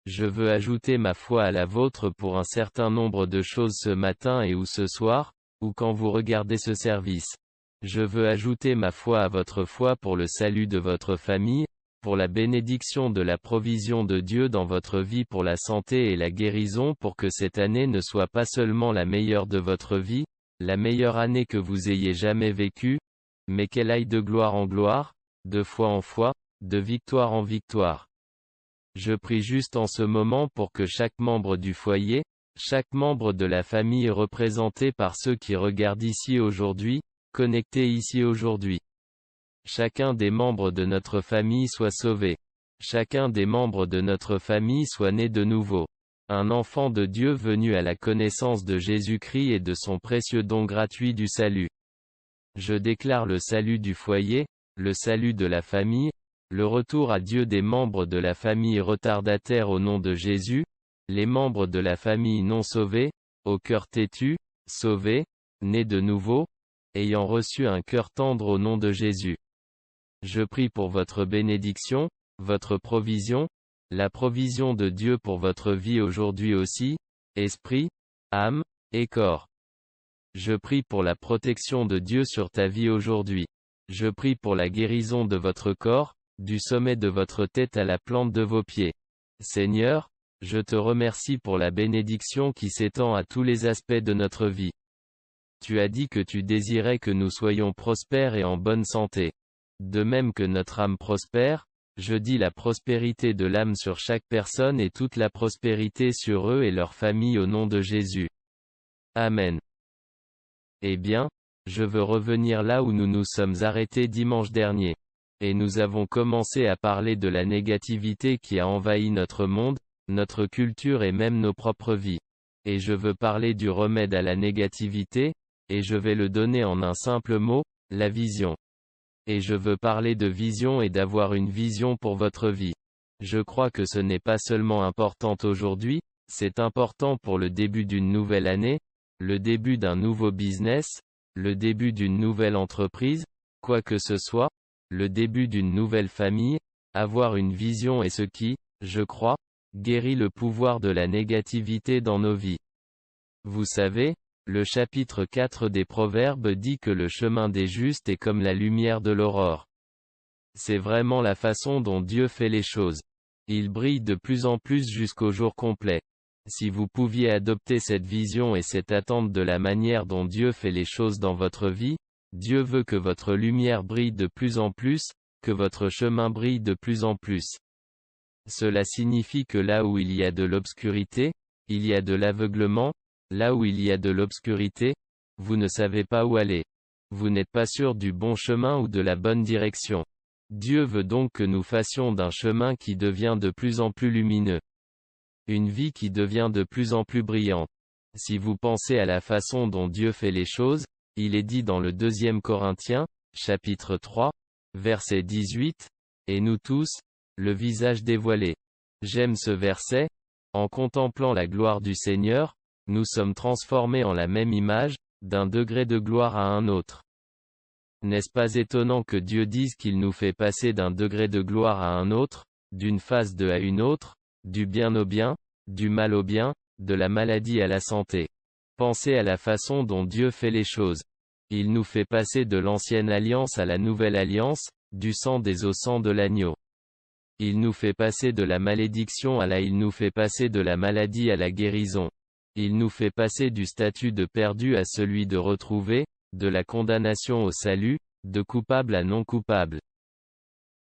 Je veux ajouter ma foi à la vôtre pour un certain nombre de choses ce matin et ou ce soir, ou quand vous regardez ce service. Je veux ajouter ma foi à votre foi pour le salut de votre famille, pour la bénédiction de la provision de Dieu dans votre vie, pour la santé et la guérison, pour que cette année ne soit pas seulement la meilleure de votre vie, la meilleure année que vous ayez jamais vécue, mais qu'elle aille de gloire en gloire, de foi en foi, de victoire en victoire. Je prie juste en ce moment pour que chaque membre du foyer, chaque membre de la famille représenté par ceux qui regardent ici aujourd'hui, connectés ici aujourd'hui. Chacun des membres de notre famille soit sauvé. Chacun des membres de notre famille soit né de nouveau. Un enfant de Dieu venu à la connaissance de Jésus-Christ et de son précieux don gratuit du salut. Je déclare le salut du foyer, le salut de la famille, le retour à Dieu des membres de la famille retardataire au nom de Jésus, les membres de la famille non sauvés, au cœur têtu, sauvés, nés de nouveau, ayant reçu un cœur tendre au nom de Jésus. Je prie pour votre bénédiction, votre provision, la provision de Dieu pour votre vie aujourd'hui aussi, esprit, âme, et corps. Je prie pour la protection de Dieu sur ta vie aujourd'hui. Je prie pour la guérison de votre corps, du sommet de votre tête à la plante de vos pieds. Seigneur, je te remercie pour la bénédiction qui s'étend à tous les aspects de notre vie. Tu as dit que tu désirais que nous soyons prospères et en bonne santé. De même que notre âme prospère, je dis la prospérité de l'âme sur chaque personne et toute la prospérité sur eux et leur famille au nom de Jésus. Amen. Eh bien, je veux revenir là où nous nous sommes arrêtés dimanche dernier. Et nous avons commencé à parler de la négativité qui a envahi notre monde, notre culture et même nos propres vies. Et je veux parler du remède à la négativité, et je vais le donner en un simple mot, la vision. Et je veux parler de vision et d'avoir une vision pour votre vie. Je crois que ce n'est pas seulement important aujourd'hui, c'est important pour le début d'une nouvelle année, le début d'un nouveau business, le début d'une nouvelle entreprise, quoi que ce soit, le début d'une nouvelle famille, avoir une vision est ce qui, je crois, guérit le pouvoir de la négativité dans nos vies. Vous savez, le chapitre 4 des Proverbes dit que le chemin des justes est comme la lumière de l'aurore. C'est vraiment la façon dont Dieu fait les choses. Il brille de plus en plus jusqu'au jour complet. Si vous pouviez adopter cette vision et cette attente de la manière dont Dieu fait les choses dans votre vie, Dieu veut que votre lumière brille de plus en plus, que votre chemin brille de plus en plus. Cela signifie que là où il y a de l'obscurité, il y a de l'aveuglement, là où il y a de l'obscurité, vous ne savez pas où aller. Vous n'êtes pas sûr du bon chemin ou de la bonne direction. Dieu veut donc que nous fassions d'un chemin qui devient de plus en plus lumineux. Une vie qui devient de plus en plus brillante. Si vous pensez à la façon dont Dieu fait les choses, il est dit dans le 2 Corinthiens, chapitre 3, verset 18, « Et nous tous, le visage dévoilé. » J'aime ce verset. En contemplant la gloire du Seigneur, nous sommes transformés en la même image, d'un degré de gloire à un autre. N'est-ce pas étonnant que Dieu dise qu'il nous fait passer d'un degré de gloire à un autre, d'une phase à une autre, du bien au bien, du mal au bien, de la maladie à la santé. Pensez à la façon dont Dieu fait les choses. Il nous fait passer de l'ancienne alliance à la nouvelle alliance, du sang des os au sang de l'agneau. Il nous fait passer de la malédiction il nous fait passer de la maladie à la guérison. Il nous fait passer du statut de perdu à celui de retrouvé, de la condamnation au salut, de coupable à non coupable.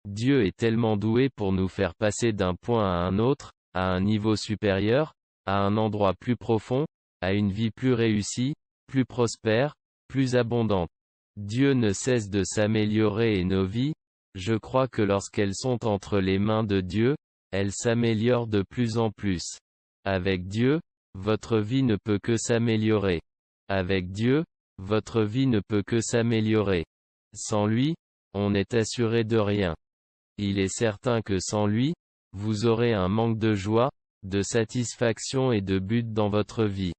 Dieu est tellement doué pour nous faire passer d'un point à un autre, à un niveau supérieur, à un endroit plus profond, à une vie plus réussie, plus prospère, plus abondante. Dieu ne cesse de s'améliorer et nos vies, je crois que lorsqu'elles sont entre les mains de Dieu, elles s'améliorent de plus en plus. Avec Dieu, votre vie ne peut que s'améliorer. Avec Dieu, votre vie ne peut que s'améliorer. Sans lui, on n'est assuré de rien. Il est certain que sans lui, vous aurez un manque de joie, de satisfaction et de but dans votre vie.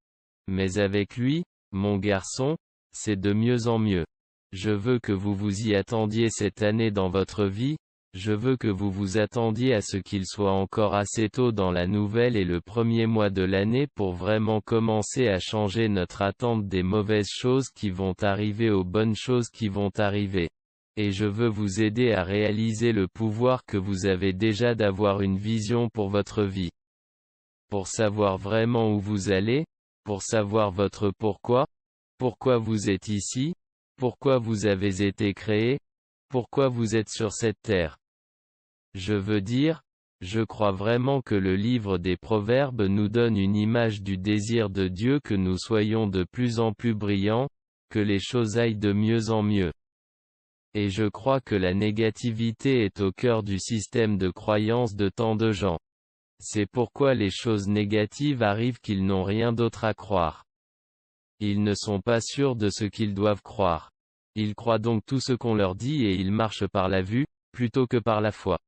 Mais avec lui, mon garçon, c'est de mieux en mieux. Je veux que vous vous y attendiez cette année dans votre vie, Je veux que vous vous attendiez à ce qu'il soit encore assez tôt dans la nouvelle et le premier mois de l'année pour vraiment commencer à changer notre attente des mauvaises choses qui vont arriver aux bonnes choses qui vont arriver. Et je veux vous aider à réaliser le pouvoir que vous avez déjà d'avoir une vision pour votre vie. Pour savoir vraiment où vous allez, pour savoir votre pourquoi vous êtes ici, pourquoi vous avez été créé, pourquoi vous êtes sur cette terre. Je veux dire, je crois vraiment que le livre des Proverbes nous donne une image du désir de Dieu que nous soyons de plus en plus brillants, que les choses aillent de mieux en mieux. Et je crois que la négativité est au cœur du système de croyance de tant de gens. C'est pourquoi les choses négatives arrivent qu'ils n'ont rien d'autre à croire. Ils ne sont pas sûrs de ce qu'ils doivent croire. Ils croient donc tout ce qu'on leur dit et ils marchent par la vue, plutôt que par la foi.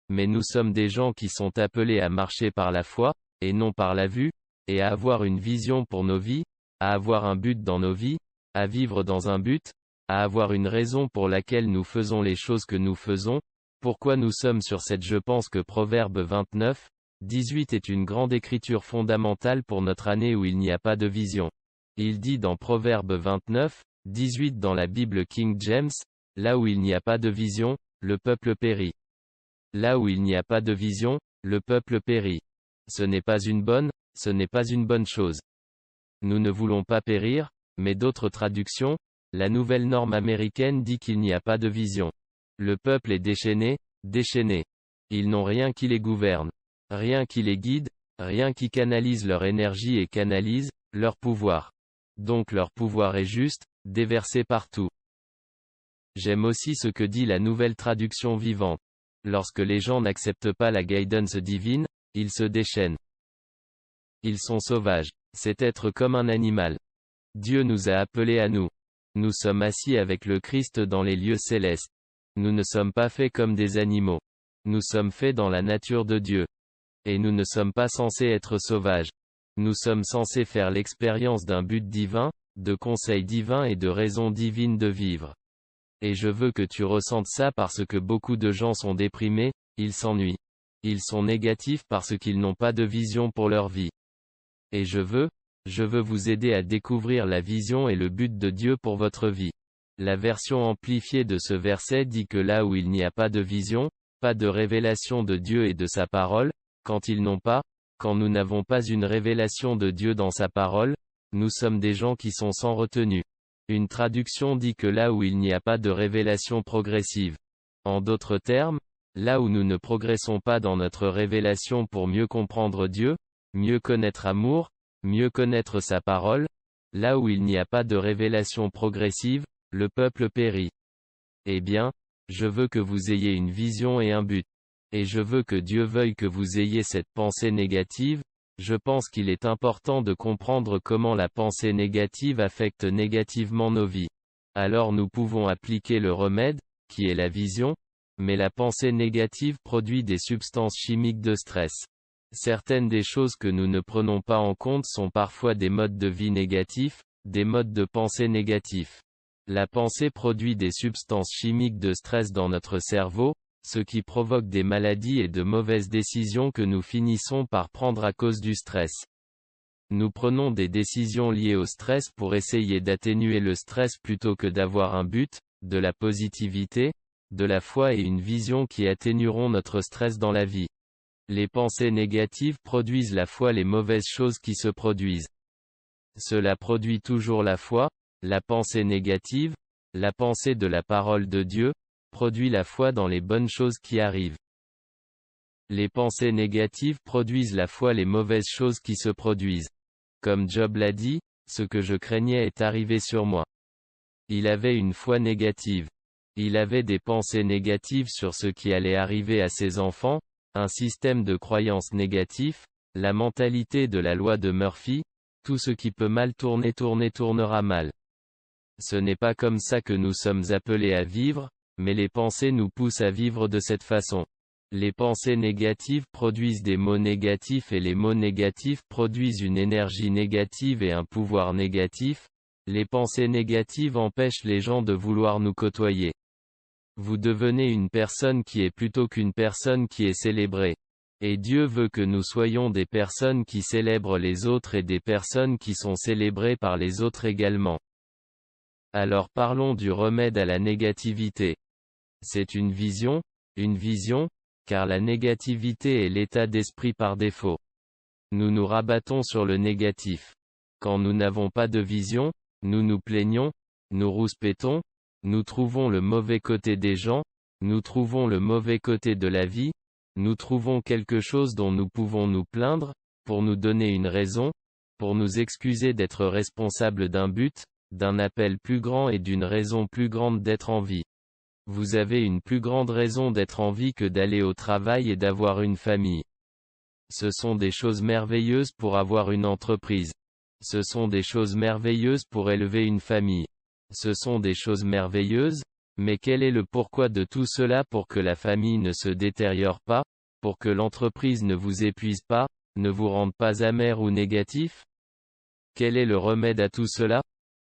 Mais nous sommes des gens qui sont appelés à marcher par la foi, et non par la vue, et à avoir une vision pour nos vies, à avoir un but dans nos vies, à vivre dans un but, à avoir une raison pour laquelle nous faisons les choses que nous faisons, pourquoi nous sommes sur cette. Je pense que Proverbe 29, 18 est une grande écriture fondamentale pour notre année où il n'y a pas de vision. Il dit dans Proverbe 29, 18 dans la Bible King James, là où il n'y a pas de vision, le peuple périt. Là où il n'y a pas de vision, le peuple périt. Ce n'est pas une bonne chose. Nous ne voulons pas périr, mais d'autres traductions, la nouvelle norme américaine dit qu'il n'y a pas de vision. Le peuple est déchaîné. Ils n'ont rien qui les gouverne. Rien qui les guide, rien qui canalise leur énergie et canalise leur pouvoir. Donc leur pouvoir est juste, déversé partout. J'aime aussi ce que dit la nouvelle traduction vivante. Lorsque les gens n'acceptent pas la guidance divine, ils se déchaînent. Ils sont sauvages. C'est être comme un animal. Dieu nous a appelés à nous. Nous sommes assis avec le Christ dans les lieux célestes. Nous ne sommes pas faits comme des animaux. Nous sommes faits dans la nature de Dieu. Et nous ne sommes pas censés être sauvages. Nous sommes censés faire l'expérience d'un but divin, de conseils divins et de raisons divines de vivre. Et je veux que tu ressentes ça parce que beaucoup de gens sont déprimés, ils s'ennuient. Ils sont négatifs parce qu'ils n'ont pas de vision pour leur vie. Et je veux vous aider à découvrir la vision et le but de Dieu pour votre vie. La version amplifiée de ce verset dit que là où il n'y a pas de vision, pas de révélation de Dieu et de sa parole, quand nous n'avons pas une révélation de Dieu dans sa parole, nous sommes des gens qui sont sans retenue. Une traduction dit que là où il n'y a pas de révélation progressive. En d'autres termes, là où nous ne progressons pas dans notre révélation pour mieux comprendre Dieu, mieux connaître amour, mieux connaître sa parole, là où il n'y a pas de révélation progressive, le peuple périt. Eh bien, je veux que vous ayez une vision et un but. Et je veux que Dieu veuille que vous ayez cette pensée négative. Je pense qu'il est important de comprendre comment la pensée négative affecte négativement nos vies. Alors nous pouvons appliquer le remède, qui est la vision, mais la pensée négative produit des substances chimiques de stress. Certaines des choses que nous ne prenons pas en compte sont parfois des modes de vie négatifs, des modes de pensée négatifs. La pensée produit des substances chimiques de stress dans notre cerveau, ce qui provoque des maladies et de mauvaises décisions que nous finissons par prendre à cause du stress. Nous prenons des décisions liées au stress pour essayer d'atténuer le stress plutôt que d'avoir un but, de la positivité, de la foi et une vision qui atténueront notre stress dans la vie. Les pensées négatives produisent la foi, les mauvaises choses qui se produisent. Cela produit toujours la foi, la pensée négative, la pensée de la parole de Dieu, produit la foi dans les bonnes choses qui arrivent. Les pensées négatives produisent la foi, les mauvaises choses qui se produisent. Comme Job l'a dit, ce que je craignais est arrivé sur moi. Il avait une foi négative. Il avait des pensées négatives sur ce qui allait arriver à ses enfants, un système de croyances négatif, la mentalité de la loi de Murphy, tout ce qui peut mal tournera mal. Ce n'est pas comme ça que nous sommes appelés à vivre, mais les pensées nous poussent à vivre de cette façon. Les pensées négatives produisent des mots négatifs et les mots négatifs produisent une énergie négative et un pouvoir négatif. Les pensées négatives empêchent les gens de vouloir nous côtoyer. Vous devenez une personne qui est plutôt qu'une personne qui est célébrée. Et Dieu veut que nous soyons des personnes qui célèbrent les autres et des personnes qui sont célébrées par les autres également. Alors parlons du remède à la négativité. C'est une vision, car la négativité est l'état d'esprit par défaut. Nous nous rabattons sur le négatif. Quand nous n'avons pas de vision, nous nous plaignons, nous rouspétons, nous trouvons le mauvais côté des gens, nous trouvons le mauvais côté de la vie, nous trouvons quelque chose dont nous pouvons nous plaindre, pour nous donner une raison, pour nous excuser d'être responsables d'un but, d'un appel plus grand et d'une raison plus grande d'être en vie. Vous avez une plus grande raison d'être en vie que d'aller au travail et d'avoir une famille. Ce sont des choses merveilleuses pour avoir une entreprise. Ce sont des choses merveilleuses pour élever une famille. Ce sont des choses merveilleuses, mais quel est le pourquoi de tout cela pour que la famille ne se détériore pas, pour que l'entreprise ne vous épuise pas, ne vous rende pas amer ou négatif? Quel est le remède à tout cela?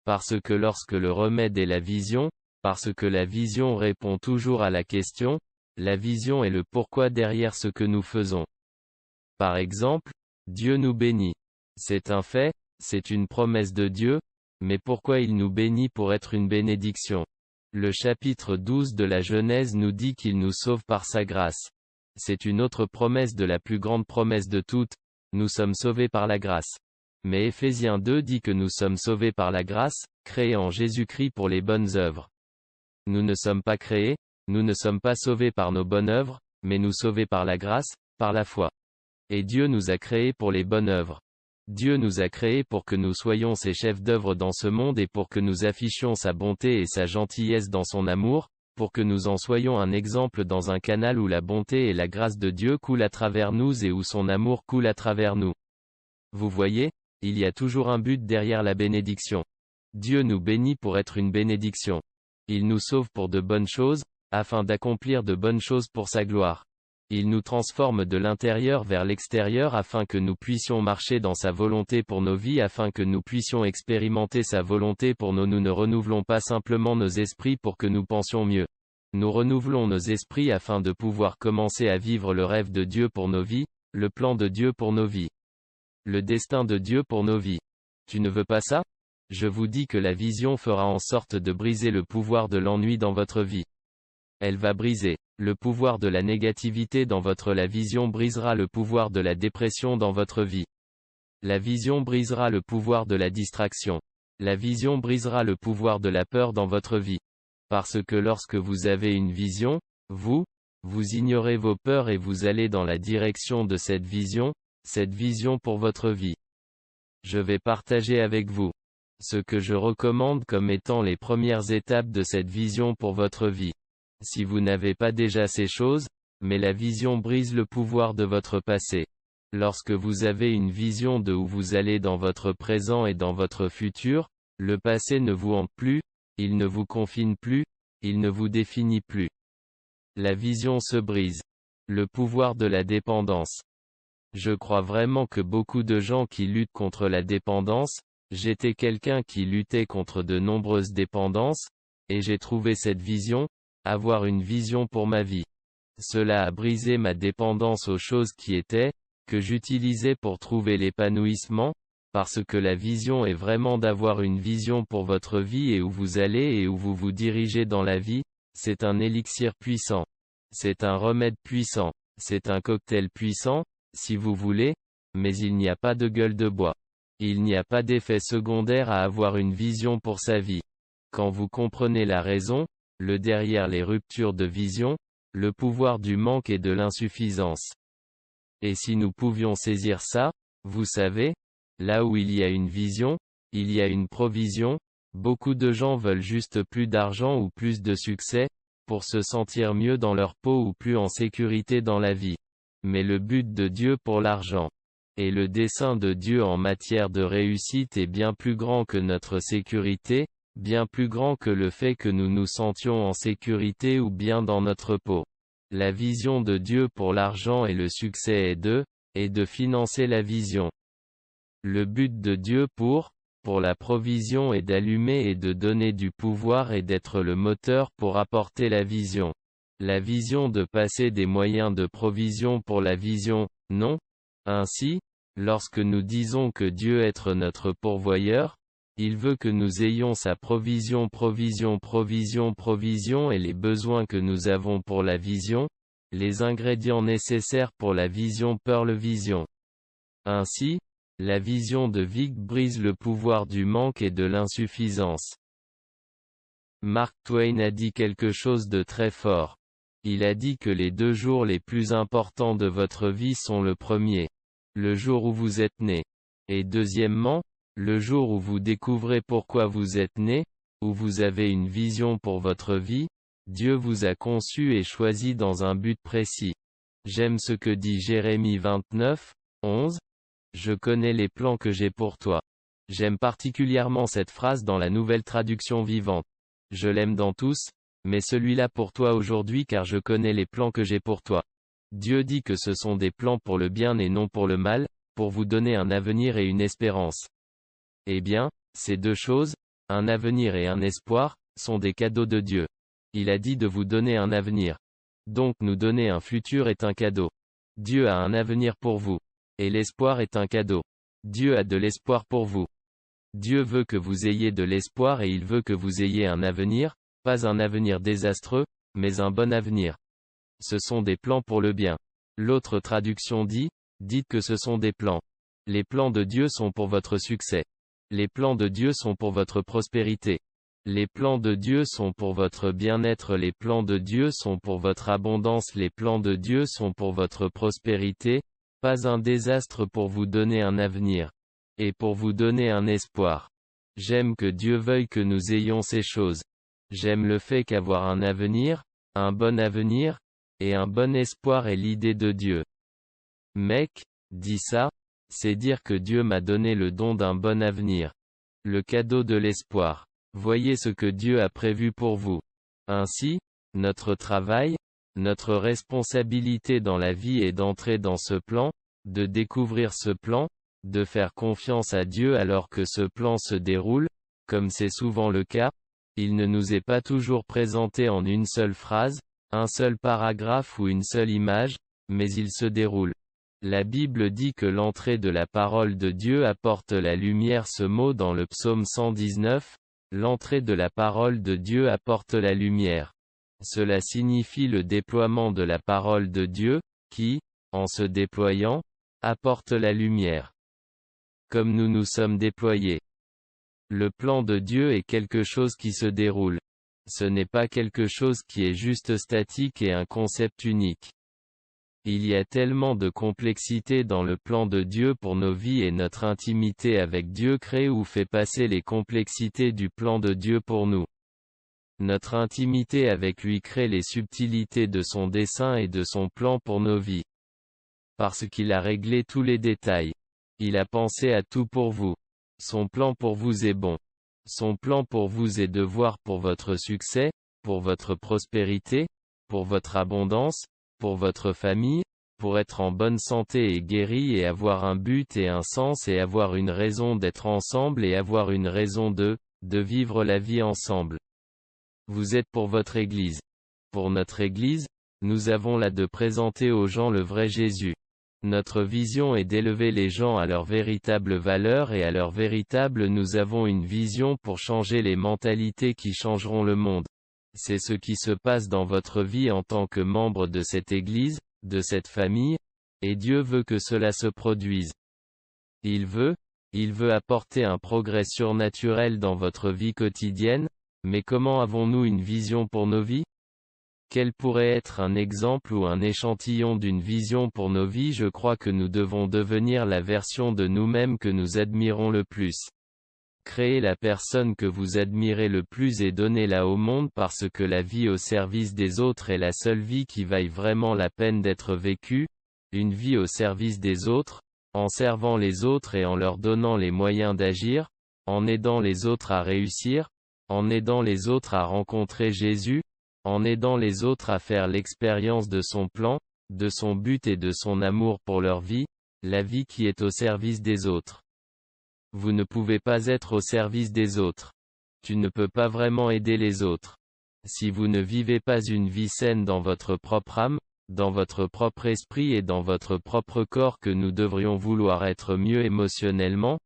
Parce que lorsque le remède est la vision, parce que la vision répond toujours à la question, la vision est le pourquoi derrière ce que nous faisons. Par exemple, Dieu nous bénit. C'est un fait, c'est une promesse de Dieu, mais pourquoi il nous bénit pour être une bénédiction? Le chapitre 12 de la Genèse nous dit qu'il nous sauve par sa grâce. C'est une autre promesse de la plus grande promesse de toutes, nous sommes sauvés par la grâce. Mais Éphésiens 2 dit que nous sommes sauvés par la grâce, créés en Jésus-Christ pour les bonnes œuvres. Nous ne sommes pas créés, nous ne sommes pas sauvés par nos bonnes œuvres, mais nous sauvés par la grâce, par la foi. Et Dieu nous a créés pour les bonnes œuvres. Dieu nous a créés pour que nous soyons ses chefs d'œuvre dans ce monde et pour que nous affichions sa bonté et sa gentillesse dans son amour, pour que nous en soyons un exemple dans un canal où la bonté et la grâce de Dieu coulent à travers nous et où son amour coule à travers nous. Vous voyez, il y a toujours un but derrière la bénédiction. Dieu nous bénit pour être une bénédiction. Il nous sauve pour de bonnes choses, afin d'accomplir de bonnes choses pour sa gloire. Il nous transforme de l'intérieur vers l'extérieur afin que nous puissions marcher dans sa volonté pour nos vies, afin que nous puissions expérimenter sa volonté pour nous. Nous ne renouvelons pas simplement nos esprits pour que nous pensions mieux. Nous renouvelons nos esprits afin de pouvoir commencer à vivre le rêve de Dieu pour nos vies, le plan de Dieu pour nos vies. Le destin de Dieu pour nos vies. Tu ne veux pas ça? Je vous dis que la vision fera en sorte de briser le pouvoir de l'ennui dans votre vie. Elle va briser le pouvoir de la négativité dans la vision brisera le pouvoir de la dépression dans votre vie. La vision brisera le pouvoir de la distraction. La vision brisera le pouvoir de la peur dans votre vie. Parce que lorsque vous avez une vision, vous ignorez vos peurs et vous allez dans la direction de cette vision pour votre vie. Je vais partager avec vous ce que je recommande comme étant les premières étapes de cette vision pour votre vie. Si vous n'avez pas déjà ces choses, mais la vision brise le pouvoir de votre passé. Lorsque vous avez une vision de où vous allez dans votre présent et dans votre futur, le passé ne vous hante plus, il ne vous confine plus, il ne vous définit plus. La vision se brise. Le pouvoir de la dépendance. Je crois vraiment que beaucoup de gens qui luttent contre la dépendance, j'étais quelqu'un qui luttait contre de nombreuses dépendances, et j'ai trouvé cette vision, avoir une vision pour ma vie. Cela a brisé ma dépendance aux choses qui étaient, que j'utilisais pour trouver l'épanouissement, parce que la vision est vraiment d'avoir une vision pour votre vie et où vous allez et où vous vous dirigez dans la vie, c'est un élixir puissant. C'est un remède puissant. C'est un cocktail puissant, si vous voulez, mais il n'y a pas de gueule de bois. Il n'y a pas d'effet secondaire à avoir une vision pour sa vie. Quand vous comprenez la raison, le derrière les ruptures de vision, le pouvoir du manque et de l'insuffisance. Et si nous pouvions saisir ça, vous savez, là où il y a une vision, il y a une provision. Beaucoup de gens veulent juste plus d'argent ou plus de succès, pour se sentir mieux dans leur peau ou plus en sécurité dans la vie. Mais le but de Dieu pour l'argent, et le dessein de Dieu en matière de réussite est bien plus grand que notre sécurité, bien plus grand que le fait que nous nous sentions en sécurité ou bien dans notre peau. La vision de Dieu pour l'argent et le succès est de financer la vision. Le but de Dieu pour pour la provision et d'allumer et de donner du pouvoir et d'être le moteur pour apporter la vision. La vision de passer des moyens de provision pour la vision, non. Ainsi, lorsque nous disons que Dieu est notre pourvoyeur, il veut que nous ayons sa provision et les besoins que nous avons pour la vision, les ingrédients nécessaires pour la vision Pearl Vision. Ainsi, la vision de Vic brise le pouvoir du manque et de l'insuffisance. Mark Twain a dit quelque chose de très fort. Il a dit que les 2 jours les plus importants de votre vie sont le premier, le jour où vous êtes né, et deuxièmement, le jour où vous découvrez pourquoi vous êtes né, où vous avez une vision pour votre vie. Dieu vous a conçu et choisi dans un but précis. J'aime ce que dit Jérémie 29, 11. Je connais les plans que j'ai pour toi. J'aime particulièrement cette phrase dans la Nouvelle Traduction Vivante. Je l'aime dans tous, mais celui-là pour toi aujourd'hui car je connais les plans que j'ai pour toi. Dieu dit que ce sont des plans pour le bien et non pour le mal, pour vous donner un avenir et une espérance. Eh bien, ces 2 choses, un avenir et un espoir, sont des cadeaux de Dieu. Il a dit de vous donner un avenir. Donc nous donner un futur est un cadeau. Dieu a un avenir pour vous. Et l'espoir est un cadeau. Dieu a de l'espoir pour vous. Dieu veut que vous ayez de l'espoir et il veut que vous ayez un avenir, pas un avenir désastreux, mais un bon avenir. Ce sont des plans pour le bien. L'autre traduction dit, dites que ce sont des plans. Les plans de Dieu sont pour votre succès. Les plans de Dieu sont pour votre prospérité. Les plans de Dieu sont pour votre bien-être. Les plans de Dieu sont pour votre abondance. Les plans de Dieu sont pour votre prospérité, pas un désastre, pour vous donner un avenir. Et pour vous donner un espoir. J'aime que Dieu veuille que nous ayons ces choses. J'aime le fait qu'avoir un avenir, un bon avenir, et un bon espoir est l'idée de Dieu. Mec, dit ça, c'est dire que Dieu m'a donné le don d'un bon avenir. Le cadeau de l'espoir. Voyez ce que Dieu a prévu pour vous. Ainsi, notre travail, notre responsabilité dans la vie est d'entrer dans ce plan, de découvrir ce plan, de faire confiance à Dieu alors que ce plan se déroule, comme c'est souvent le cas. Il ne nous est pas toujours présenté en une seule phrase, un seul paragraphe ou une seule image, mais il se déroule. La Bible dit que l'entrée de la parole de Dieu apporte la lumière. Ce mot dans le psaume 119, l'entrée de la parole de Dieu apporte la lumière. Cela signifie le déploiement de la parole de Dieu, qui, en se déployant, apporte la lumière. Comme nous nous sommes déployés. Le plan de Dieu est quelque chose qui se déroule. Ce n'est pas quelque chose qui est juste statique et un concept unique. Il y a tellement de complexité dans le plan de Dieu pour nos vies et notre intimité avec Dieu crée ou fait passer les complexités du plan de Dieu pour nous. Notre intimité avec lui crée les subtilités de son dessein et de son plan pour nos vies. Parce qu'il a réglé tous les détails. Il a pensé à tout pour vous. Son plan pour vous est bon. Son plan pour vous est de voir pour votre succès, pour votre prospérité, pour votre abondance, pour votre famille, pour être en bonne santé et guéri et avoir un but et un sens et avoir une raison d'être ensemble et avoir une raison de vivre la vie ensemble. Vous êtes pour votre Église. Pour notre Église, nous avons là de présenter aux gens le vrai Jésus. Notre vision est d'élever les gens à leur véritable valeur et à leur véritable. Nous avons une vision pour changer les mentalités qui changeront le monde. C'est ce qui se passe dans votre vie en tant que membre de cette Église, de cette famille, et Dieu veut que cela se produise. Il veut apporter un progrès surnaturel dans votre vie quotidienne, mais comment avons-nous une vision pour nos vies? Quel pourrait être un exemple ou un échantillon d'une vision pour nos vies? Je crois que nous devons devenir la version de nous-mêmes que nous admirons le plus. Créez la personne que vous admirez le plus et donnez-la au monde parce que la vie au service des autres est la seule vie qui vaille vraiment la peine d'être vécue, une vie au service des autres, en servant les autres et en leur donnant les moyens d'agir, en aidant les autres à réussir, en aidant les autres à rencontrer Jésus, en aidant les autres à faire l'expérience de son plan, de son but et de son amour pour leur vie, la vie qui est au service des autres. vous ne pouvez pas être au service des autres. Tu ne peux pas vraiment aider les autres. Si vous ne vivez pas une vie saine dans votre propre âme, dans votre propre esprit et dans votre propre corps, que nous devrions vouloir être mieux émotionnellement,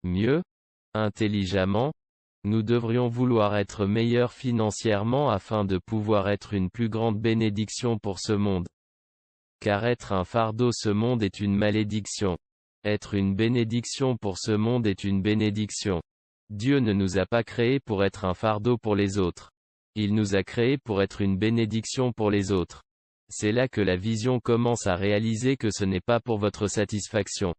mieux, intelligemment, nous devrions vouloir être meilleurs financièrement afin de pouvoir être une plus grande bénédiction pour ce monde. Car être un fardeau ce monde est une malédiction. Être une bénédiction pour ce monde est une bénédiction. Dieu ne nous a pas créés pour être un fardeau pour les autres. Il nous a créés pour être une bénédiction pour les autres. C'est là que la vision commence à réaliser que ce n'est pas pour votre satisfaction.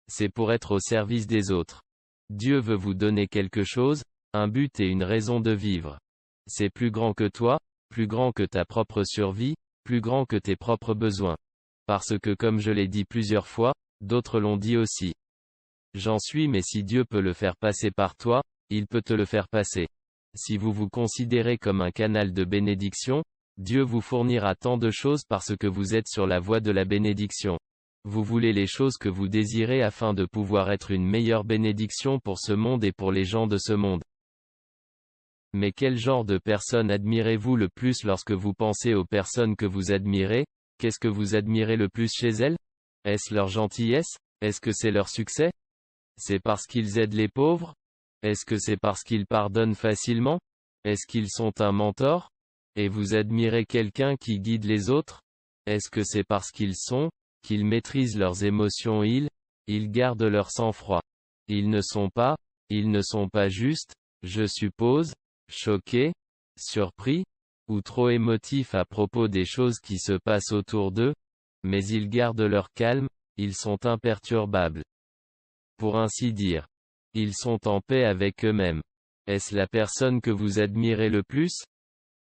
C'est pour être au service des autres. Dieu veut vous donner quelque chose, un but et une raison de vivre. C'est plus grand que toi, plus grand que ta propre survie, plus grand que tes propres besoins. Parce que comme je l'ai dit plusieurs fois, d'autres l'ont dit aussi. J'en suis, mais si Dieu peut le faire passer par toi, il peut te le faire passer. Si vous vous considérez comme un canal de bénédiction, Dieu vous fournira tant de choses parce que vous êtes sur la voie de la bénédiction. Vous voulez les choses que vous désirez afin de pouvoir être une meilleure bénédiction pour ce monde et pour les gens de ce monde. Mais quel genre de personnes admirez-vous le plus lorsque vous pensez aux personnes que vous admirez? Qu'est-ce que vous admirez le plus chez elles? Est-ce leur gentillesse? Est-ce que c'est leur succès? C'est parce qu'ils aident les pauvres? Est-ce que c'est parce qu'ils pardonnent facilement? Est-ce qu'ils sont un mentor? Et vous admirez quelqu'un qui guide les autres? Est-ce que c'est parce qu'ils maîtrisent leurs émotions, ils gardent leur sang-froid? Ils ne sont pas justes, je suppose, choqués, surpris, ou trop émotifs à propos des choses qui se passent autour d'eux, mais ils gardent leur calme, ils sont imperturbables. Pour ainsi dire. Ils sont en paix avec eux-mêmes. Est-ce la personne que vous admirez le plus?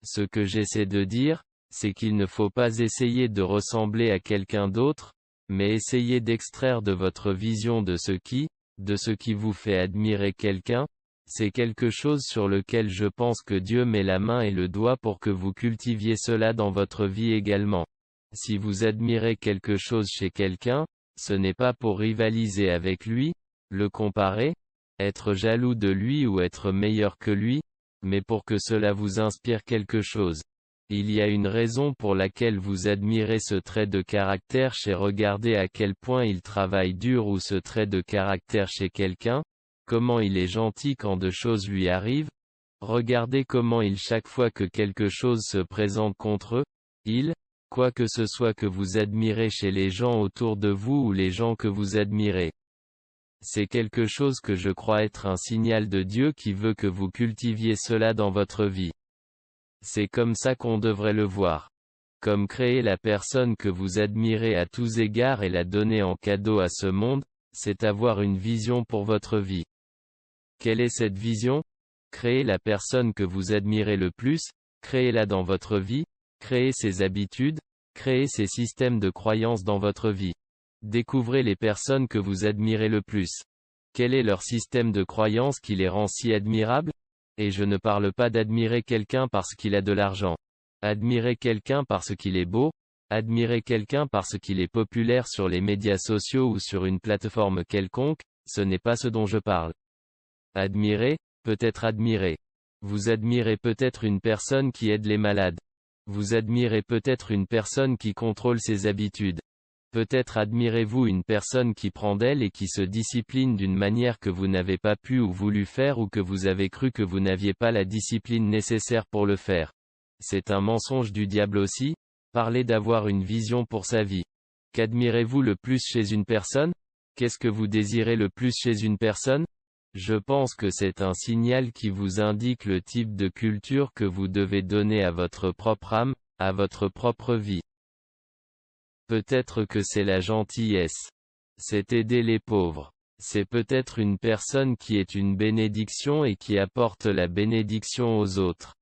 Ce que j'essaie de dire, c'est qu'il ne faut pas essayer de ressembler à quelqu'un d'autre, mais essayer d'extraire de votre vision de ce qui vous fait admirer quelqu'un. C'est quelque chose sur lequel je pense que Dieu met la main et le doigt pour que vous cultiviez cela dans votre vie également. Si vous admirez quelque chose chez quelqu'un, ce n'est pas pour rivaliser avec lui, le comparer, être jaloux de lui ou être meilleur que lui, mais pour que cela vous inspire quelque chose. Il y a une raison pour laquelle vous admirez ce trait de caractère chez regardez à quel point il travaille dur ou ce trait de caractère chez quelqu'un, comment il est gentil quand de choses lui arrivent, regardez comment chaque fois que quelque chose se présente contre eux, quoi que ce soit que vous admirez chez les gens autour de vous ou les gens que vous admirez. C'est quelque chose que je crois être un signal de Dieu qui veut que vous cultiviez cela dans votre vie. C'est comme ça qu'on devrait le voir. Comme créer la personne que vous admirez à tous égards et la donner en cadeau à ce monde, c'est avoir une vision pour votre vie. Quelle est cette vision? Créer la personne que vous admirez le plus, créez-la dans votre vie, créez ses habitudes, créez ses systèmes de croyances dans votre vie. Découvrez les personnes que vous admirez le plus. Quel est leur système de croyances qui les rend si admirables? Et je ne parle pas d'admirer quelqu'un parce qu'il a de l'argent. Admirer quelqu'un parce qu'il est beau, admirer quelqu'un parce qu'il est populaire sur les médias sociaux ou sur une plateforme quelconque, ce n'est pas ce dont je parle. Admirer, peut-être admirer. Vous admirez peut-être une personne qui aide les malades. Vous admirez peut-être une personne qui contrôle ses habitudes. Peut-être admirez-vous une personne qui prend d'elle et qui se discipline d'une manière que vous n'avez pas pu ou voulu faire ou que vous avez cru que vous n'aviez pas la discipline nécessaire pour le faire. C'est un mensonge du diable aussi, parler d'avoir une vision pour sa vie. Qu'admirez-vous le plus chez une personne? Qu'est-ce que vous désirez le plus chez une personne? Je pense que c'est un signal qui vous indique le type de culture que vous devez donner à votre propre âme, à votre propre vie. Peut-être que c'est la gentillesse. C'est aider les pauvres. C'est peut-être une personne qui est une bénédiction et qui apporte la bénédiction aux autres.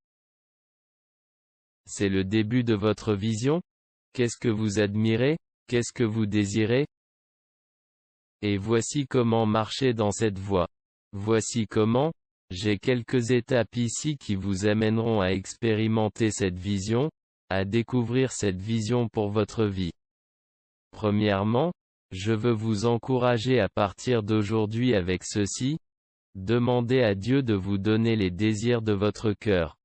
C'est le début de votre vision? Qu'est-ce que vous admirez? Qu'est-ce que vous désirez? Et voici comment marcher dans cette voie. Voici comment. J'ai quelques étapes ici qui vous amèneront à expérimenter cette vision, à découvrir cette vision pour votre vie. Premièrement, Je veux vous encourager à partir d'aujourd'hui avec ceci. Demandez à Dieu de vous donner les désirs de votre cœur.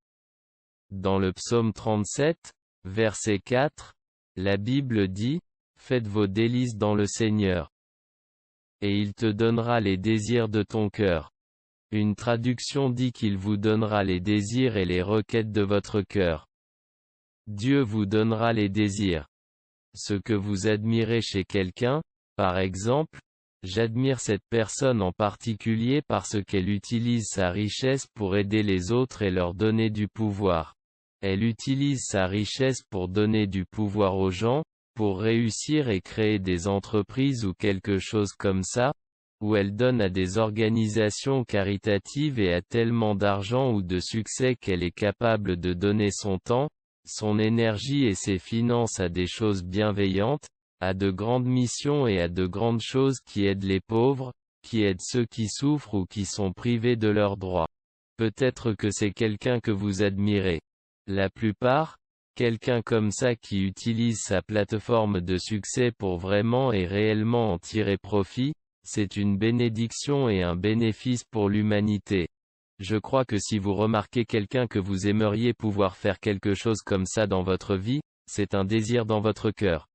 Dans le psaume 37, verset 4, la Bible dit, « Faites vos délices dans le Seigneur, et il te donnera les désirs de ton cœur. » Une traduction dit qu'il vous donnera les désirs et les requêtes de votre cœur. Dieu vous donnera les désirs. Ce que vous admirez chez quelqu'un, par exemple, j'admire cette personne en particulier parce qu'elle utilise sa richesse pour aider les autres et leur donner du pouvoir. Elle utilise sa richesse pour donner du pouvoir aux gens, pour réussir et créer des entreprises ou quelque chose comme ça, où elle donne à des organisations caritatives et a tellement d'argent ou de succès qu'elle est capable de donner son temps, son énergie et ses finances à des choses bienveillantes, à de grandes missions et à de grandes choses qui aident les pauvres, qui aident ceux qui souffrent ou qui sont privés de leurs droits. Peut-être que c'est quelqu'un que vous admirez. La plupart, quelqu'un comme ça qui utilise sa plateforme de succès pour vraiment et réellement en tirer profit, c'est une bénédiction et un bénéfice pour l'humanité. Je crois que si vous remarquez quelqu'un que vous aimeriez pouvoir faire quelque chose comme ça dans votre vie, c'est un désir dans votre cœur.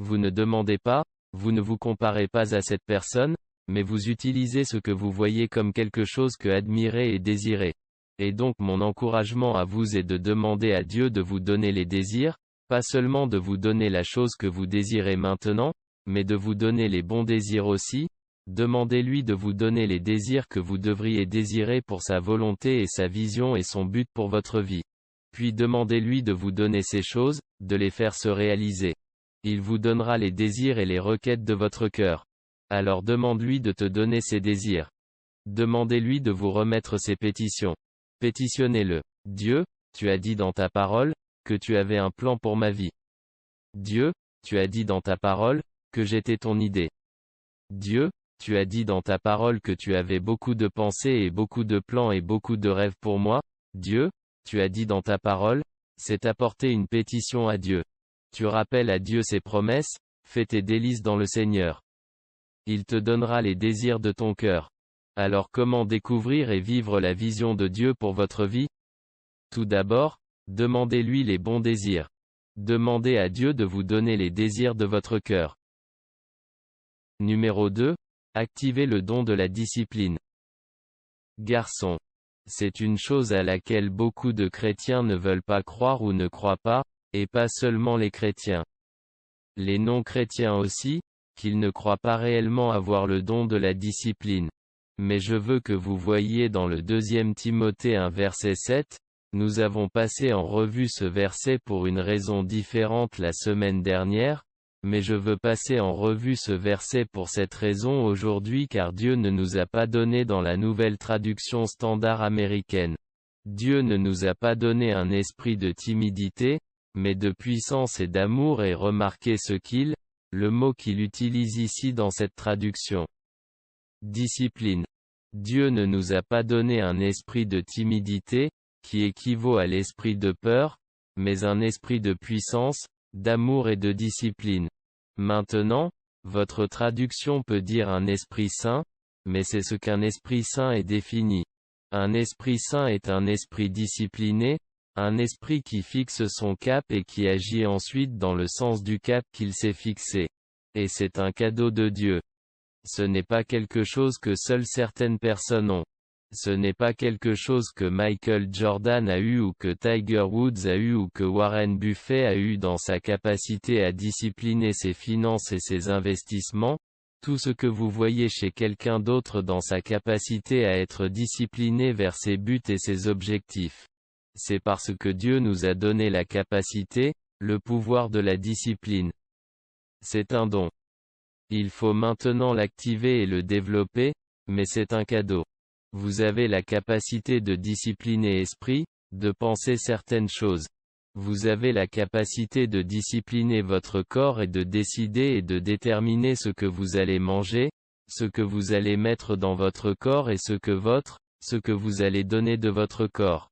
Vous ne demandez pas, vous ne vous comparez pas à cette personne, mais vous utilisez ce que vous voyez comme quelque chose que admirer et désirer. Et donc mon encouragement à vous est de demander à Dieu de vous donner les désirs, pas seulement de vous donner la chose que vous désirez maintenant, mais de vous donner les bons désirs aussi. Demandez-lui de vous donner les désirs que vous devriez désirer pour sa volonté et sa vision et son but pour votre vie. Puis demandez-lui de vous donner ces choses, de les faire se réaliser. Il vous donnera les désirs et les requêtes de votre cœur. Alors demande-lui de te donner ses désirs. Demandez-lui de vous remettre ses pétitions. Pétitionnez-le. Dieu, tu as dit dans ta parole, que tu avais un plan pour ma vie. Dieu, tu as dit dans ta parole, que j'étais ton idée. Dieu, tu as dit dans ta parole que tu avais beaucoup de pensées et beaucoup de plans et beaucoup de rêves pour moi. Dieu, tu as dit dans ta parole, c'est apporter une pétition à Dieu. Tu rappelles à Dieu ses promesses, fais tes délices dans le Seigneur. Il te donnera les désirs de ton cœur. Alors comment découvrir et vivre la vision de Dieu pour votre vie? Tout d'abord, demandez-lui les bons désirs. Demandez à Dieu de vous donner les désirs de votre cœur. Numéro 2. Activez le don de la discipline. Garçon. C'est une chose à laquelle beaucoup de chrétiens ne veulent pas croire ou ne croient pas, et pas seulement les chrétiens. Les non-chrétiens aussi, qu'ils ne croient pas réellement avoir le don de la discipline. Mais je veux que vous voyiez dans le 2 Timothée 1 verset 7, nous avons passé en revue ce verset pour une raison différente la semaine dernière, mais je veux passer en revue ce verset pour cette raison aujourd'hui car Dieu ne nous a pas donné dans la nouvelle traduction standard américaine. Dieu ne nous a pas donné un esprit de timidité, mais de puissance et d'amour et remarquez le mot qu'il utilise ici dans cette traduction. Discipline. Dieu ne nous a pas donné un esprit de timidité, qui équivaut à l'esprit de peur, mais un esprit de puissance, d'amour et de discipline. Maintenant, votre traduction peut dire un esprit saint, mais c'est ce qu'un esprit saint est défini. Un esprit saint est un esprit discipliné, un esprit qui fixe son cap et qui agit ensuite dans le sens du cap qu'il s'est fixé. Et c'est un cadeau de Dieu. Ce n'est pas quelque chose que seules certaines personnes ont. Ce n'est pas quelque chose que Michael Jordan a eu ou que Tiger Woods a eu ou que Warren Buffett a eu dans sa capacité à discipliner ses finances et ses investissements. Tout ce que vous voyez chez quelqu'un d'autre dans sa capacité à être discipliné vers ses buts et ses objectifs. C'est parce que Dieu nous a donné la capacité, le pouvoir de la discipline. C'est un don. Il faut maintenant l'activer et le développer, mais c'est un cadeau. Vous avez la capacité de discipliner esprit, de penser certaines choses. Vous avez la capacité de discipliner votre corps et de décider et de déterminer ce que vous allez manger, ce que vous allez mettre dans votre corps et ce que vous allez donner de votre corps.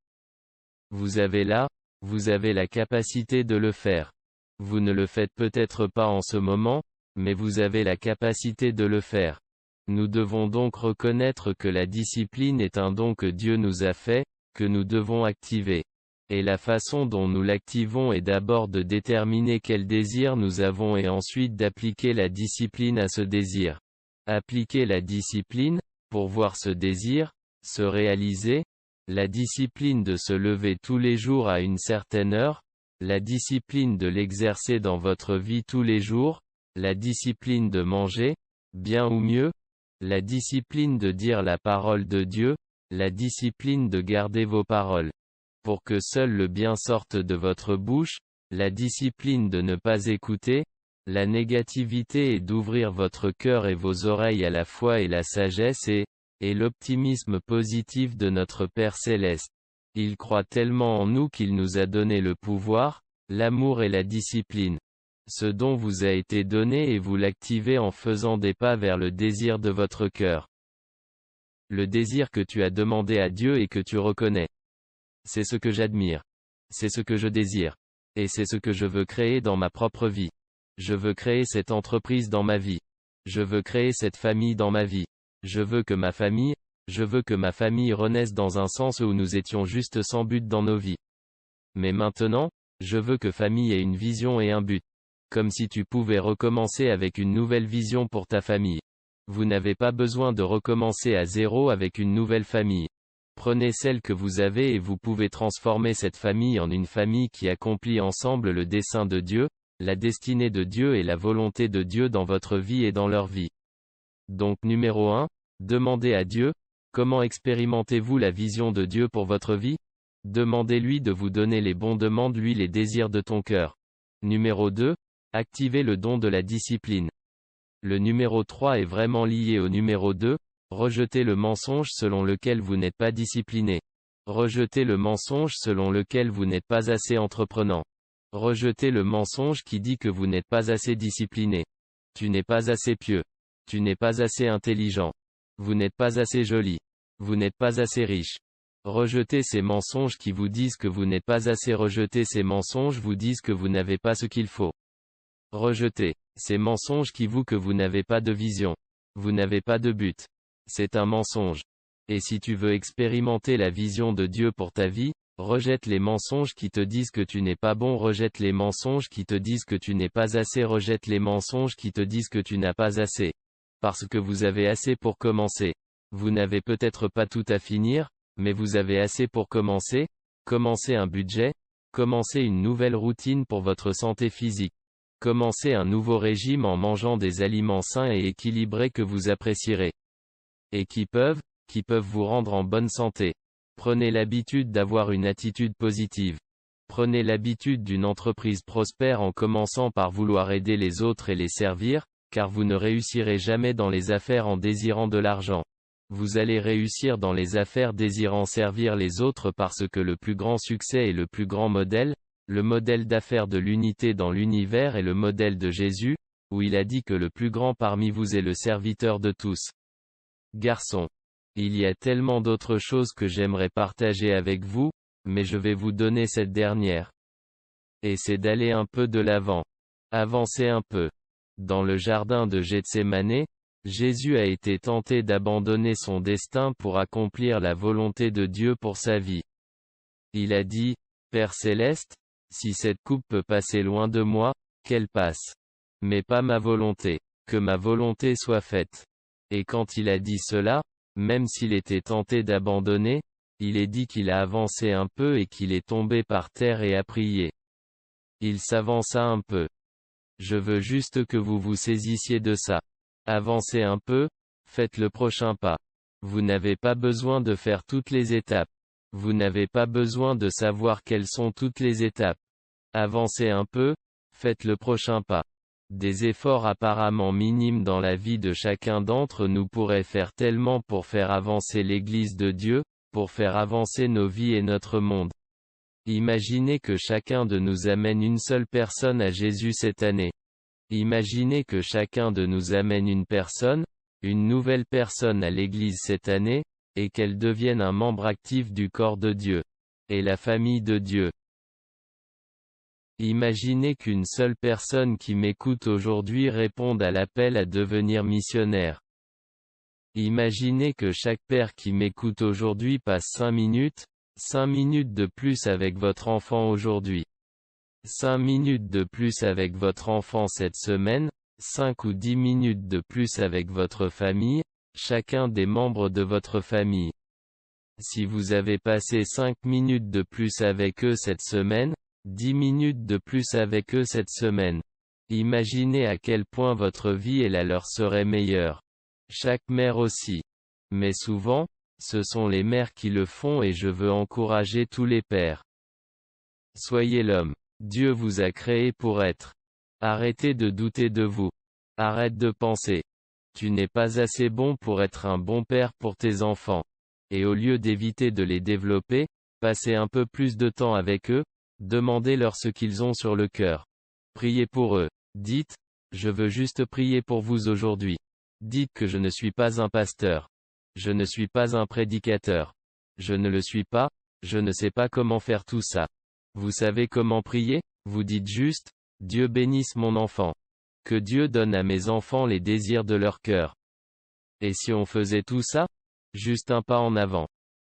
Vous avez la capacité de le faire. Vous ne le faites peut-être pas en ce moment, mais vous avez la capacité de le faire. Nous devons donc reconnaître que la discipline est un don que Dieu nous a fait, que nous devons activer. Et la façon dont nous l'activons est d'abord de déterminer quel désir nous avons et ensuite d'appliquer la discipline à ce désir. Appliquer la discipline, pour voir ce désir se réaliser, la discipline de se lever tous les jours à une certaine heure, la discipline de l'exercer dans votre vie tous les jours, la discipline de manger, bien ou mieux, la discipline de dire la parole de Dieu, la discipline de garder vos paroles. Pour que seul le bien sorte de votre bouche, la discipline de ne pas écouter, la négativité et d'ouvrir votre cœur et vos oreilles à la foi et la sagesse et l'optimisme positif de notre Père Céleste. Il croit tellement en nous qu'il nous a donné le pouvoir, l'amour et la discipline. Ce don vous a été donné et vous l'activez en faisant des pas vers le désir de votre cœur. Le désir que tu as demandé à Dieu et que tu reconnais. C'est ce que j'admire. C'est ce que je désire. Et c'est ce que je veux créer dans ma propre vie. Je veux créer cette entreprise dans ma vie. Je veux créer cette famille dans ma vie. Je veux que ma famille renaisse dans un sens où nous étions juste sans but dans nos vies. Mais maintenant, je veux que famille ait une vision et un but. Comme si tu pouvais recommencer avec une nouvelle vision pour ta famille. Vous n'avez pas besoin de recommencer à zéro avec une nouvelle famille. Prenez celle que vous avez et vous pouvez transformer cette famille en une famille qui accomplit ensemble le dessein de Dieu, la destinée de Dieu et la volonté de Dieu dans votre vie et dans leur vie. Donc numéro 1, demandez à Dieu, comment expérimentez-vous la vision de Dieu pour votre vie? Demandez-lui de vous donner les bons, demande-lui les désirs de ton cœur. Numéro 2, activez le don de la discipline. Le numéro 3 est vraiment lié au numéro 2, rejetez le mensonge selon lequel vous n'êtes pas discipliné. Rejetez le mensonge selon lequel vous n'êtes pas assez entreprenant. Rejetez le mensonge qui dit que vous n'êtes pas assez discipliné. Tu n'es pas assez pieux. Tu n'es pas assez intelligent. Vous n'êtes pas assez joli. Vous n'êtes pas assez riche. Rejetez ces mensonges qui vous disent que vous n'êtes pas assez. Rejetez ces mensonges vous disent que vous n'avez pas ce qu'il faut. Rejetez ces mensonges qui vous que vous n'avez pas de vision. Vous n'avez pas de but. C'est un mensonge. Et si tu veux expérimenter la vision de Dieu pour ta vie, rejette les mensonges qui te disent que tu n'es pas bon, rejette les mensonges qui te disent que tu n'es pas assez, rejette les mensonges qui te disent que tu n'as pas assez. Parce que vous avez assez pour commencer. Vous n'avez peut-être pas tout à finir, mais vous avez assez pour commencer. Commencez un budget. Commencez une nouvelle routine pour votre santé physique. Commencez un nouveau régime en mangeant des aliments sains et équilibrés que vous apprécierez. Et qui peuvent vous rendre en bonne santé. Prenez l'habitude d'avoir une attitude positive. Prenez l'habitude d'une entreprise prospère en commençant par vouloir aider les autres et les servir, car vous ne réussirez jamais dans les affaires en désirant de l'argent. Vous allez réussir dans les affaires désirant servir les autres parce que le plus grand succès est le plus grand modèle, le modèle d'affaires de l'unité dans l'univers est le modèle de Jésus, où il a dit que le plus grand parmi vous est le serviteur de tous. Garçon. Il y a tellement d'autres choses que j'aimerais partager avec vous, mais je vais vous donner cette dernière. Et c'est d'aller un peu de l'avant. Avancez un peu. Dans le jardin de Gethsémane, Jésus a été tenté d'abandonner son destin pour accomplir la volonté de Dieu pour sa vie. Il a dit, Père Céleste, si cette coupe peut passer loin de moi, qu'elle passe. Mais pas ma volonté. Que ma volonté soit faite. Et quand il a dit cela, même s'il était tenté d'abandonner, il est dit qu'il a avancé un peu et qu'il est tombé par terre et a prié. Il s'avança un peu. Je veux juste que vous vous saisissiez de ça. Avancez un peu, faites le prochain pas. Vous n'avez pas besoin de faire toutes les étapes. Vous n'avez pas besoin de savoir quelles sont toutes les étapes. Avancez un peu, faites le prochain pas. Des efforts apparemment minimes dans la vie de chacun d'entre nous pourraient faire tellement pour faire avancer l'Église de Dieu, pour faire avancer nos vies et notre monde. Imaginez que chacun de nous amène une seule personne à Jésus cette année. Imaginez que chacun de nous amène une nouvelle personne à l'Église cette année, et qu'elle devienne un membre actif du corps de Dieu. Et la famille de Dieu. Imaginez qu'une seule personne qui m'écoute aujourd'hui réponde à l'appel à devenir missionnaire. Imaginez que chaque père qui m'écoute aujourd'hui passe 5 minutes de plus avec votre enfant aujourd'hui. 5 minutes de plus avec votre enfant cette semaine, 5 ou 10 minutes de plus avec votre famille, chacun des membres de votre famille. Si vous avez passé 5 minutes de plus avec eux cette semaine, 10 minutes de plus avec eux cette semaine. Imaginez à quel point votre vie et la leur seraient meilleures. Chaque mère aussi. Mais souvent, ce sont les mères qui le font et je veux encourager tous les pères. Soyez l'homme. Dieu vous a créé pour être. Arrêtez de douter de vous. Arrête de penser. Tu n'es pas assez bon pour être un bon père pour tes enfants. Et au lieu d'éviter de les développer, passez un peu plus de temps avec eux, demandez-leur ce qu'ils ont sur le cœur. Priez pour eux. Dites, je veux juste prier pour vous aujourd'hui. Dites que je ne suis pas un pasteur. Je ne suis pas un prédicateur. Je ne le suis pas, je ne sais pas comment faire tout ça. Vous savez comment prier? Vous dites juste, Dieu bénisse mon enfant. Que Dieu donne à mes enfants les désirs de leur cœur. Et si on faisait tout ça? Juste un pas en avant.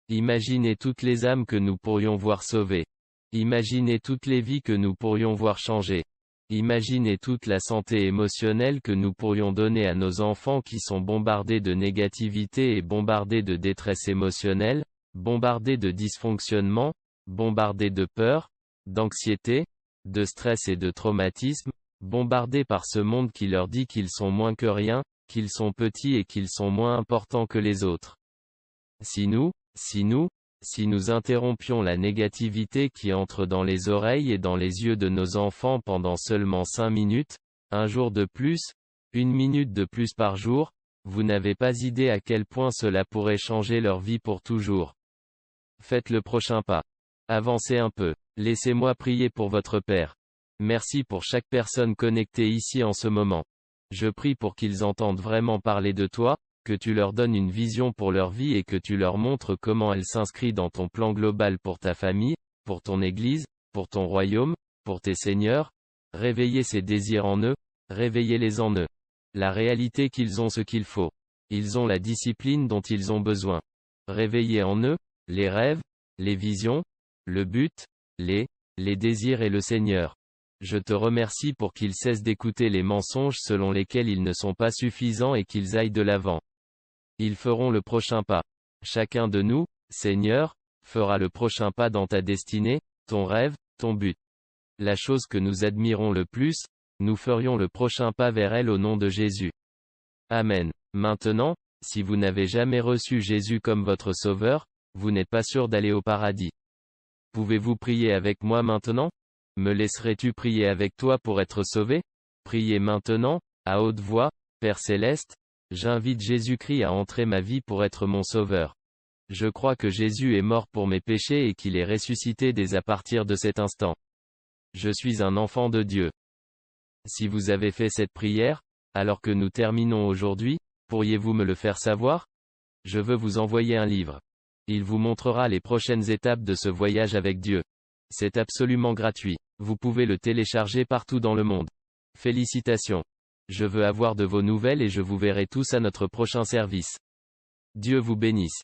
Imaginez toutes les âmes que nous pourrions voir sauvées. Imaginez toutes les vies que nous pourrions voir changer. Imaginez toute la santé émotionnelle que nous pourrions donner à nos enfants qui sont bombardés de négativité et bombardés de détresse émotionnelle, bombardés de dysfonctionnement, bombardés de peur, d'anxiété, de stress et de traumatisme, bombardés par ce monde qui leur dit qu'ils sont moins que rien, qu'ils sont petits et qu'ils sont moins importants que les autres. Si nous interrompions la négativité qui entre dans les oreilles et dans les yeux de nos enfants pendant seulement 5 minutes, un jour de plus, 1 minute de plus par jour, vous n'avez pas idée à quel point cela pourrait changer leur vie pour toujours. Faites le prochain pas. Avancez un peu. Laissez-moi prier pour votre Père. Merci pour chaque personne connectée ici en ce moment. Je prie pour qu'ils entendent vraiment parler de toi, que tu leur donnes une vision pour leur vie et que tu leur montres comment elle s'inscrit dans ton plan global pour ta famille, pour ton Église, pour ton royaume, pour tes seigneurs. Réveillez ces désirs en eux, réveillez-les en eux. La réalité qu'ils ont ce qu'il faut. Ils ont la discipline dont ils ont besoin. Réveillez en eux, les rêves, les visions, le but, les désirs et le Seigneur. Je te remercie pour qu'ils cessent d'écouter les mensonges selon lesquels ils ne sont pas suffisants et qu'ils aillent de l'avant. Ils feront le prochain pas. Chacun de nous, Seigneur, fera le prochain pas dans ta destinée, ton rêve, ton but. La chose que nous admirons le plus, nous ferions le prochain pas vers elle au nom de Jésus. Amen. Maintenant, si vous n'avez jamais reçu Jésus comme votre sauveur, vous n'êtes pas sûr d'aller au paradis. Pouvez-vous prier avec moi maintenant? Me laisserais-tu prier avec toi pour être sauvé? Priez maintenant, à haute voix, Père Céleste, j'invite Jésus-Christ à entrer ma vie pour être mon sauveur. Je crois que Jésus est mort pour mes péchés et qu'il est ressuscité dès à partir de cet instant. Je suis un enfant de Dieu. Si vous avez fait cette prière, alors que nous terminons aujourd'hui, pourriez-vous me le faire savoir? Je veux vous envoyer un livre. Il vous montrera les prochaines étapes de ce voyage avec Dieu. C'est absolument gratuit. Vous pouvez le télécharger partout dans le monde. Félicitations. Je veux avoir de vos nouvelles et je vous verrai tous à notre prochain service. Dieu vous bénisse.